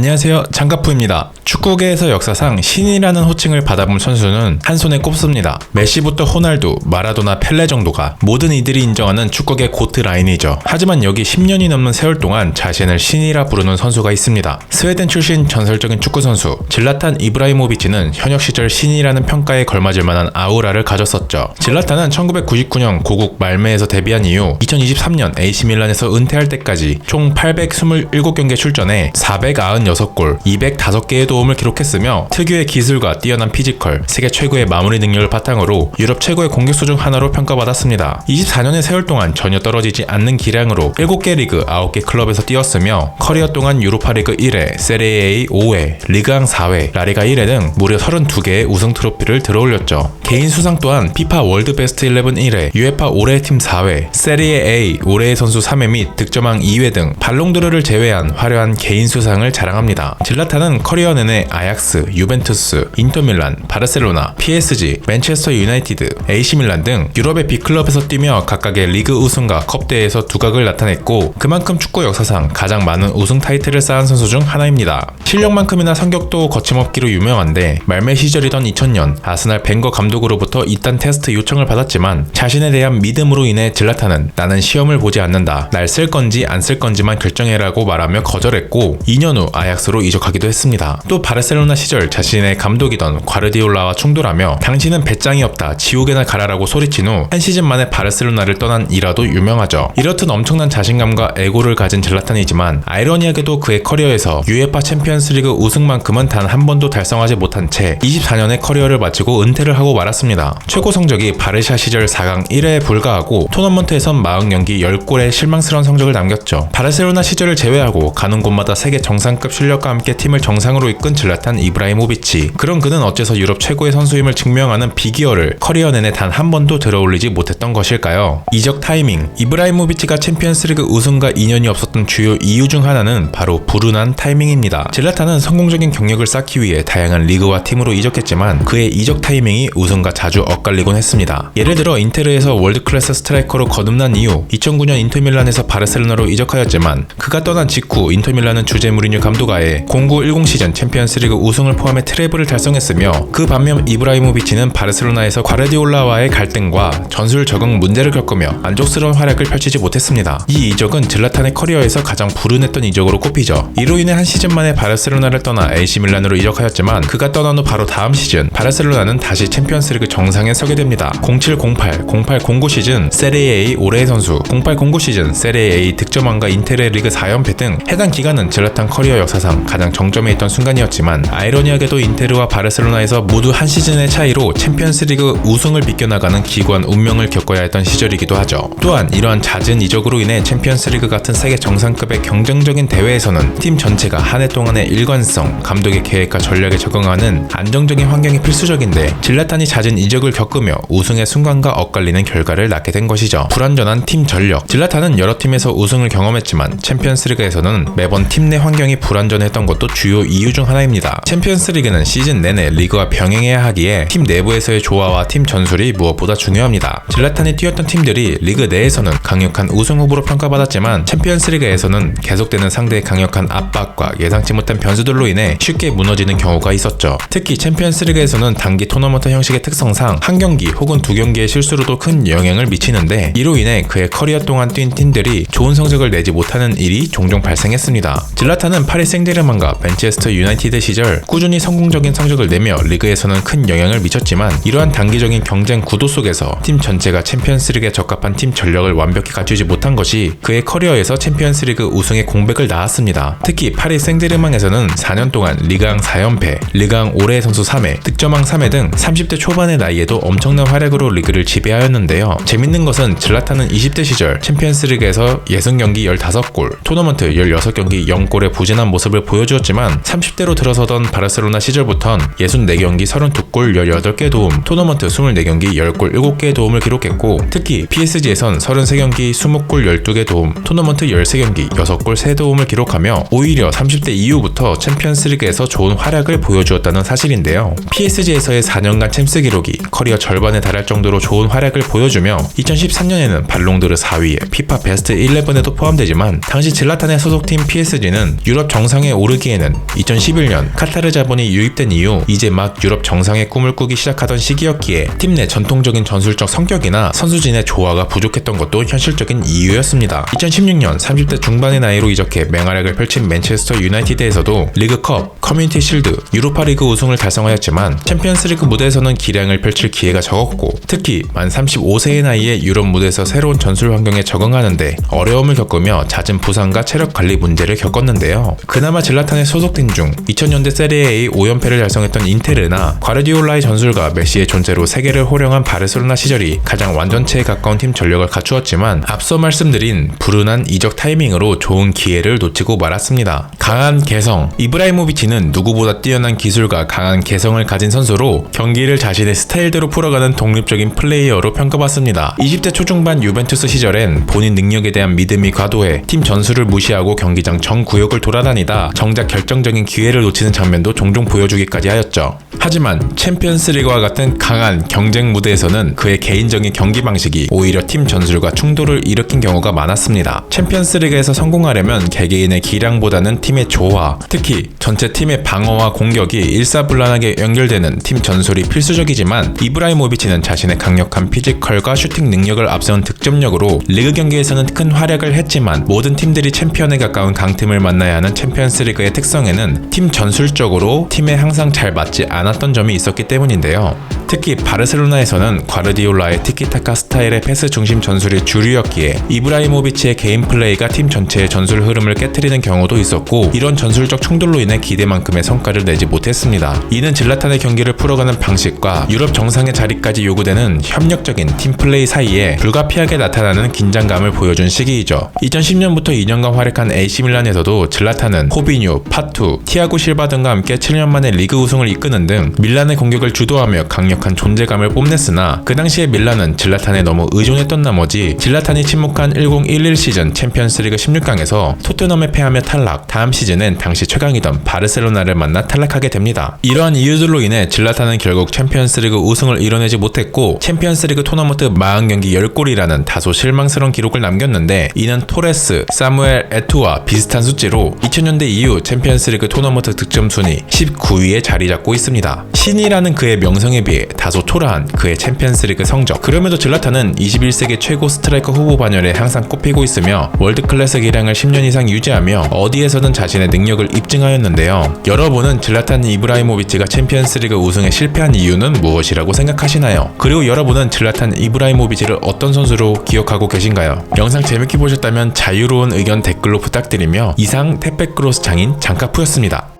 안녕하세요, 장가프입니다. 축구계에서 역사상 신이라는 호칭을 받아본 선수는 한 손에 꼽습니다. 메시부터 호날두, 마라도나 펠레 정도가 모든 이들이 인정하는 축구계 고트 라인이죠. 하지만 여기 10년이 넘는 세월 동안 자신을 신이라 부르는 선수가 있습니다. 스웨덴 출신 전설적인 축구 선수 질라탄 이브라이모비치는 현역 시절 신이라는 평가에 걸맞을 만한 아우라를 가졌었죠. 질라탄은 1999년 고국 말메에서 데뷔한 이후 2023년 AC 밀란에서 은퇴할 때까지 총 827경기에 출전해 496골, 205개의 도움을 기록했으며 특유의 기술과 뛰어난 피지컬, 세계 최고의 마무리 능력을 바탕으로 유럽 최고의 공격수 중 하나로 평가받았습니다. 24년의 세월 동안 전혀 떨어지지 않는 기량으로 7개 리그, 9개 클럽에서 뛰었으며 커리어 동안 유로파리그 1회, 세리에 A 5회, 리그앙 4회, 라리가 1회 등 무려 32개의 우승 트로피를 들어올렸죠. 개인 수상 또한 피파 월드 베스트 11 1회, UEFA 올해의 팀 4회, 세리에 A 올해의 선수 3회 및 득점왕 2회 등 발롱도르를 제외한 화려한 개인 수상을 자랑합니다. 질라탄은 커리어 내내 아약스, 유벤투스, 인터밀란, 바르셀로나, PSG, 맨체스터 유나이티드, AC 밀란 등 유럽의 빅클럽에서 뛰며 각각의 리그 우승과 컵대회에서 두각을 나타냈고 그만큼 축구 역사상 가장 많은 우승 타이틀을 쌓은 선수 중 하나입니다. 실력만큼이나 성격도 거침없기로 유명한데 말메 시절이던 2000년 아스날 벵거 감독으로부터 이딴 테스트 요청을 받았지만 자신에 대한 믿음으로 인해 질라탄은 나는 시험을 보지 않는다, 날 쓸 건지 안 쓸 건지만 결정해라고 말하며 거절했고 2년 후 아약스로 이적하기도 했습니다. 또 바르셀로나 시절 자신의 감독이던 과르디올라와 충돌하며 당신은 배짱이 없다, 지옥에나 가라라고 소리친 후 한 시즌 만에 바르셀로나를 떠난 일화도 유명하죠. 이렇듯 엄청난 자신감과 에고를 가진 질라탄이지만 아이러니하게도 그의 커리어에서 UEFA 챔피언스리그 우승만큼은 단 한 번도 달성하지 못한 채 24년의 커리어를 마치고 은퇴를 하고 말았습니다. 최고 성적이 바르샤 시절 4강 1회에 불과하고 토너먼트에선 40경기 10골의 실망스러운 성적을 남겼죠. 바르셀로나 시절을 제외하고 가는 곳마다 세계 정상급 실력과 함께 팀을 정상으로 이끈 질라탄 이브라이모비치. 그런 그는 어째서 유럽 최고의 선수임을 증명하는 비기어를 커리어 내내 단 한 번도 들어올리지 못했던 것일까요? 이적 타이밍. 이브라이모비치가 챔피언스리그 우승과 인연이 없었던 주요 이유 중 하나는 바로 불운한 타이밍입니다. 질라탄은 성공적인 경력을 쌓기 위해 다양한 리그와 팀으로 이적했지만 그의 이적 타이밍이 우승과 자주 엇갈리곤 했습니다. 예를 들어 인테르에서 월드클래스 스트라이커로 거듭난 이후 2009년 인터밀란에서 바르셀로나로 이적하였지만 그가 떠난 직후 인터밀란은 주제 무리뉴 감독하에 09-10 시즌 챔피언스리그 우승을 포함해 트래블을 달성했으며 그 반면 이브라이모비치는 바르셀로나에서 과르디올라와의 갈등과 전술 적응 문제를 겪으며 만족스러운 활약을 펼치지 못했습니다. 이 이적은 질라탄의 커리어에서 가장 불운했던 이적으로 꼽히죠. 이로 인해 한 시즌 만에 바르셀로나를 떠나 AC 밀란으로 이적하였지만 그가 떠난 후 바로 다음 시즌 바르셀로나는 다시 챔피언스리그 정상에 서게 됩니다. 07-08, 08-09 시즌 세리에 A 올해의 선수, 08-09 시즌 세리에 A 득점왕과 인테르 리그 4연패 등 해당 기간은 질라탄 커리어 역사상 가장 정점에 있던 순간이었지만 아이러니하게도 인테르와 바르셀로나에서 모두 한 시즌의 차이로 챔피언스리그 우승을 비껴나가는 기구한 운명을 겪어야 했던 시절이기도 하죠. 또한 이러한 잦은 이적으로 인해 챔피언스리그 같은 세계 정상급의 경쟁적인 대회에서는 팀 전체가 한 해 동안의 일관성, 감독의 계획과 전략에 적응하는 안정적인 환경이 필수적인데 질라탄이 잦은 이적을 겪으며 우승의 순간과 엇갈리는 결과를 낳게 된 것이죠. 불완전한 팀 전력. 질라탄은 여러 팀에서 우승을 경험했지만 챔피언스리그에서는 매번 팀 내 환경이 불완전했던 것도 주요 이유 중 하나입니다. 챔피언스리그는 시즌 내내 리그와 병행해야 하기에 팀 내부에서의 조화와 팀 전술이 무엇보다 중요합니다. 질라탄이 뛰었던 팀들이 리그 내에서는 강력한 우승 후보로 평가받았지만 챔피언스리그에서는 계속되는 상대의 강력한 압박과 예상치 못한 변수들로 인해 쉽게 무너지는 경우가 있었죠. 특히 챔피언스리그에서는 단기 토너먼트 형식의 특성상 한 경기 혹은 두 경기의 실수로도 큰 영향을 미치는데 이로 인해 그의 커리어 동안 뛴 팀들이 좋은 성적을 내지 못하는 일이 종종 발생했습니다. 질라탄은 파리 생제르맹과 맨체스터 유나이티드 시절 꾸준히 성공적인 성적을 내며 리그에서는 큰 영향을 미쳤지만 이러한 단기적인 경쟁 구도 속에서 팀 전체가 챔피언스리그에 적합한 팀 전력을 완벽히 갖추지 못한 것이 그의 커리어에서 챔피언스리그 우승의 공백을 낳았습니다. 특히 파리 생제르맹에서는 4년 동안 리그앙 4연패, 리그앙 올해의 선수 3회, 득점왕 3회 등 30대 초반의 나이에도 엄청난 활약으로 리그를 지배하였는데요. 재밌는 것은 질라탄은 20대 시절 챔피언스리그에서 60경기 15골, 토너먼트 16경기 0골의 부진한 모습을 보여주었지만 30대로 들어서던 바르셀로나 시절부턴 64경기 32골 18개 도움, 토너먼트 24경기 10골 7개의 도움을 기록했고 특히 PSG에선 33경기 20골 12개 도움, 토너먼트 13경기 6골 3도움을 기록하며 오히려 30대 이후부터 챔피언스리그에서 좋은 활약을 보여주었다는 사실인데요. PSG에서의 4년간 챔스 기록이 커리어 절반에 달할 정도로 좋은 활약을 보여주며 2013년에는 발롱도르 4위에 피파 베스트 11에도 포함되지만 당시 질라탄의 소속팀 PSG는 유럽 정 정상에 오르기에는 2011년 카타르 자본이 유입된 이후 이제 막 유럽 정상의 꿈을 꾸기 시작하던 시기였기에 팀 내 전통적인 전술적 성격이나 선수진의 조화가 부족했던 것도 현실적인 이유였습니다. 2016년 30대 중반의 나이로 이적해 맹활약을 펼친 맨체스터 유나이티드에서도 리그컵, 커뮤니티 실드, 유로파리그 우승을 달성하였지만 챔피언스리그 무대에서는 기량을 펼칠 기회가 적었고 특히 만 35세의 나이에 유럽 무대에서 새로운 전술 환경에 적응하는데 어려움을 겪으며 잦은 부상과 체력 관리 문제를 겪었는데요. 그나마 질라탄에 소속된 중 2000년대 세리에 A 5연패를 달성했던 인테르나 과르디올라의 전술과 메시의 존재로 세계를 호령한 바르셀로나 시절이 가장 완전체에 가까운 팀 전력을 갖추었지만 앞서 말씀드린 불운한 이적 타이밍으로 좋은 기회를 놓치고 말았습니다. 강한 개성, 이브라이모비치는 누구보다 뛰어난 기술과 강한 개성을 가진 선수로 경기를 자신의 스타일대로 풀어가는 독립적인 플레이어로 평가받습니다. 20대 초중반 유벤투스 시절엔 본인 능력에 대한 믿음이 과도해 팀 전술을 무시하고 경기장 전 구역을 돌아다니다 정작 결정적인 기회를 놓치는 장면도 종종 보여주기까지 하였죠. 하지만 챔피언스리그와 같은 강한 경쟁 무대에서는 그의 개인적인 경기 방식이 오히려 팀 전술과 충돌을 일으킨 경우가 많았습니다. 챔피언스리그에서 성공하려면 개개인의 기량보다는 팀의 조화, 특히 전체 팀의 방어와 공격이 일사불란하게 연결되는 팀 전술이 필수적이지만 이브라이모비치는 자신의 강력한 피지컬과 슈팅 능력을 앞세운 득점력으로 리그 경기에서는 큰 활약을 했지만 모든 팀들이 챔피언에 가까운 강팀을 만나야 하는 챔피언스리그의 특성에는 팀 전술적으로 팀에 항상 잘 맞지 않았던 점이 있었기 때문인데요. 특히 바르셀로나에서는 과르디올라의 티키타카 스타일의 패스 중심 전술이 주류였기에 이브라이모비치의 개인 플레이가 팀 전체의 전술 흐름을 깨트리는 경우도 있었고 이런 전술적 충돌로 인해 기대만큼의 성과를 내지 못했습니다. 이는 질라탄의 경기를 풀어가는 방식과 유럽 정상의 자리까지 요구되는 협력적인 팀 플레이 사이에 불가피하게 나타나는 긴장감을 보여준 시기이죠. 2010년부터 2년간 활약한 AC밀란에서도 질라탄은 호비뉴, 파투, 티아고 실바 등과 함께 7년 만에 리그 우승을 이끄는 등 밀란의 공격을 주도하며 강력한 존재감을 뽐냈으나 그 당시에 밀란은 질라탄에 너무 의존했던 나머지 질라탄이 침묵한 1011 시즌 챔피언스리그 16강에서 토트넘에 패하며 탈락, 다음 시즌엔 당시 최강이던 바르셀로나를 만나 탈락하게 됩니다. 이러한 이유들로 인해 질라탄은 결국 챔피언스리그 우승을 이뤄내지 못했고 챔피언스리그 토너먼트 40경기 10골이라는 다소 실망스러운 기록을 남겼는데 이는 토레스, 사무엘 에투와 비슷한 수치로 2000년대 이후 챔피언스리그 토너먼트 득점 순위 19위에 자리 잡고 있습니다. 신이라는 그의 명성에 비해 다소 초라한 그의 챔피언스리그 성적. 그럼에도 질라탄은 21세기 최고 스트라이커 후보 반열에 항상 꼽히고 있으며 월드클래스 기량을 10년 이상 유지하며 어디에서든 자신의 능력을 입증하였는데요. 여러분은 질라탄 이브라이모비치가 챔피언스리그 우승에 실패한 이유는 무엇이라고 생각하시나요? 그리고 여러분은 질라탄 이브라이모비치를 어떤 선수로 기억하고 계신가요? 영상 재밌게 보셨다면 자유로운 의견 댓글로 부탁드리며 이상 탭백크로스 장인 장카푸였습니다.